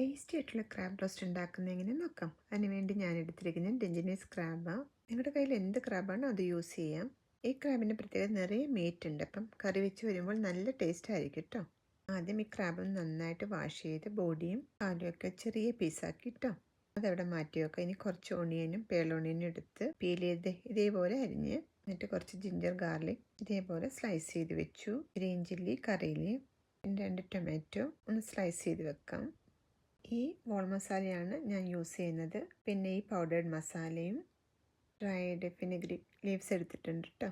Tasty ആയിട്ടുള്ള crab roast ഉണ്ടാക്കുന്നത് എങ്ങനെ നോക്കാം. അതിനുവേണ്ടി ഞാൻ എടുത്തിരിക്കുന്നത് ഡെഞ്ചിനീസ് ക്രാബാണ്. നിങ്ങളുടെ കയ്യിൽ എന്ത് ക്രാബാണോ അത് യൂസ് ചെയ്യാം. ഈ ക്രാബിൻ്റെ പ്രത്യേകത നിറയെ മീറ്റ് ഉണ്ട്, അപ്പം കറി വെച്ച് വരുമ്പോൾ നല്ല ടേസ്റ്റ് ആയിരിക്കും കേട്ടോ. ആദ്യം ഈ ക്രാബ് നന്നായിട്ട് വാഷ് ചെയ്ത് ബോഡിയും കാലും ഒക്കെ ചെറിയ പീസാക്കി കേട്ടോ. അതവിടെ മാറ്റി വെക്കാം. ഇനി കുറച്ച് ഓണിയനും പേളോണിയനും എടുത്ത് പീൽ ചെയ്ത് ഇതേപോലെ അരിഞ്ഞ്, എന്നിട്ട് കുറച്ച് ജിഞ്ചർ ഗാർലിക് ഇതേപോലെ സ്ലൈസ് ചെയ്ത് വെച്ചു. ഗ്രീൻ ചില്ലി, കറിയില്, പിന്നെ 2 ടൊമാറ്റോ ഒന്ന് സ്ലൈസ് ചെയ്ത് വെക്കാം. ഈ വോൾ മസാലയാണ് ഞാൻ യൂസ് ചെയ്യുന്നത്. പിന്നെ ഈ പൗഡേർഡ് മസാലയും ഡ്രൈഡ് ഫിനിഗ്രിക് ലീവ്സ് എടുത്തിട്ടുണ്ട് കേട്ടോ.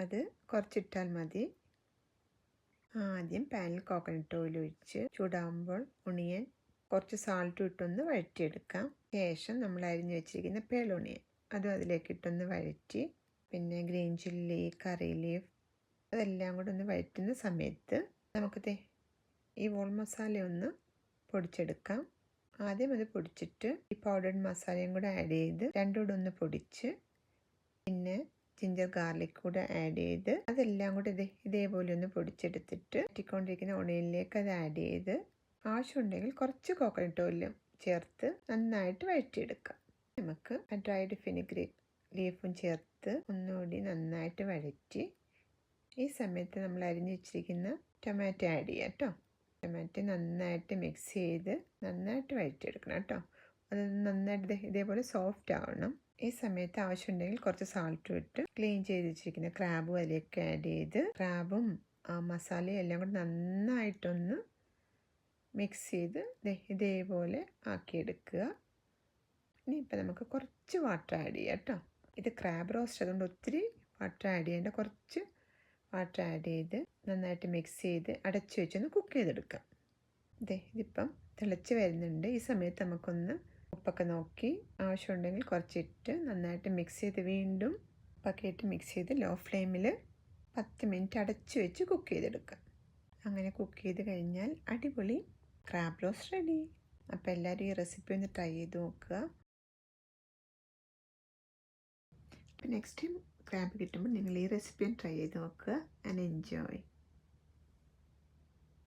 അത് കുറച്ചിട്ടാൽ മതി. ആദ്യം പാനിൽ കോക്കനട്ട് ഓയിൽ ഒഴിച്ച് ചൂടാകുമ്പോൾ ഒണിയൻ കുറച്ച് സാൾട്ട് ഇട്ടൊന്ന് വഴറ്റിയെടുക്കാം. ശേഷം നമ്മൾ അരിഞ്ഞു വെച്ചിരിക്കുന്ന പേളോണിയൻ അതും അതിലേക്ക് ഇട്ടൊന്ന് വഴറ്റി, പിന്നെ ഗ്രീൻ ചില്ലി, കറി ലീഫ് അതെല്ലാം കൂടെ ഒന്ന് വഴറ്റുന്ന സമയത്ത് നമുക്ക് ഈ വോൾ മസാല ഒന്ന് പൊടിച്ചെടുക്കാം. ആദ്യം അത് പൊടിച്ചിട്ട് ഈ പൗഡർഡ് മസാലയും കൂടെ ആഡ് ചെയ്ത് രണ്ടും കൂടെ ഒന്ന് പൊടിച്ച്, പിന്നെ ജിഞ്ചർ ഗാർലിക് കൂടെ ആഡ് ചെയ്ത് അതെല്ലാം കൂടെ ഇതേപോലെ ഒന്ന് പൊടിച്ചെടുത്തിട്ട് വറ്റിക്കൊണ്ടിരിക്കുന്ന ഓണിയനിലേക്ക് അത് ആഡ് ചെയ്ത് ആവശ്യമുണ്ടെങ്കിൽ കുറച്ച് കോക്കനട്ട് ഓയിലും ചേർത്ത് നന്നായിട്ട് വഴറ്റിയെടുക്കാം. നമുക്ക് ഡ്രൈഡ് ഫിനിഗ്രിക് ലീഫും ചേർത്ത് ഒന്നുകൂടി നന്നായിട്ട് വഴറ്റി, ഈ സമയത്ത് നമ്മൾ അരിഞ്ഞു വെച്ചിരിക്കുന്ന ടൊമാറ്റോ ആഡ് ചെയ്യാം കേട്ടോ. ടൊമാറ്റോ നന്നായിട്ട് മിക്സ് ചെയ്ത് നന്നായിട്ട് വഴറ്റിയെടുക്കണം കേട്ടോ. അത് നന്നായിട്ട് ഇതേപോലെ സോഫ്റ്റ് ആവണം. ഈ സമയത്ത് ആവശ്യമുണ്ടെങ്കിൽ കുറച്ച് സാൾട്ടും ഇട്ട് ക്ലീൻ ചെയ്ത് വെച്ചിരിക്കുന്ന ക്രാബും അതിലേക്ക് ആഡ് ചെയ്ത് ക്രാബും മസാലയും എല്ലാം കൂടി നന്നായിട്ടൊന്ന് മിക്സ് ചെയ്ത് ഇതേപോലെ ആക്കിയെടുക്കുക. ഇനിയിപ്പോൾ നമുക്ക് കുറച്ച് വാട്ടർ ആഡ് ചെയ്യാം കേട്ടോ. ഇത് ക്രാബ് റോസ്റ്റ് അതുകൊണ്ട് ഒത്തിരി വാട്ടർ ആഡ് ചെയ്യേണ്ട, കുറച്ച് വാട്ടർ ആഡ് ചെയ്ത് നന്നായിട്ട് മിക്സ് ചെയ്ത് അടച്ചു വെച്ചൊന്ന് കുക്ക് ചെയ്തെടുക്കാം. ഇതിപ്പം തിളച്ച് വരുന്നുണ്ട്. ഈ സമയത്ത് നമുക്കൊന്ന് ഉപ്പൊക്കെ നോക്കി ആവശ്യമുണ്ടെങ്കിൽ കുറച്ചിട്ട് നന്നായിട്ട് മിക്സ് ചെയ്ത് വീണ്ടും ഉപ്പൊക്കെ ഇട്ട് മിക്സ് ചെയ്ത് ലോ ഫ്ലെയിമിൽ 10 മിനിറ്റ് അടച്ചു വെച്ച് കുക്ക് ചെയ്തെടുക്കാം. അങ്ങനെ കുക്ക് ചെയ്ത് കഴിഞ്ഞാൽ അടിപൊളി ക്രാബ് റോസ്റ്റ് റെഡി. അപ്പോൾ എല്ലാവരും ഈ റെസിപ്പി ഒന്ന് ട്രൈ ചെയ്ത് നോക്കുക. അപ്പോൾ നെക്സ്റ്റ് ടൈം ക്രാബ് കിട്ടുമ്പോൾ നിങ്ങൾ ഈ റെസിപ്പി ട്രൈ ചെയ്ത് നോക്കുക ആൻഡ് എൻജോയ്.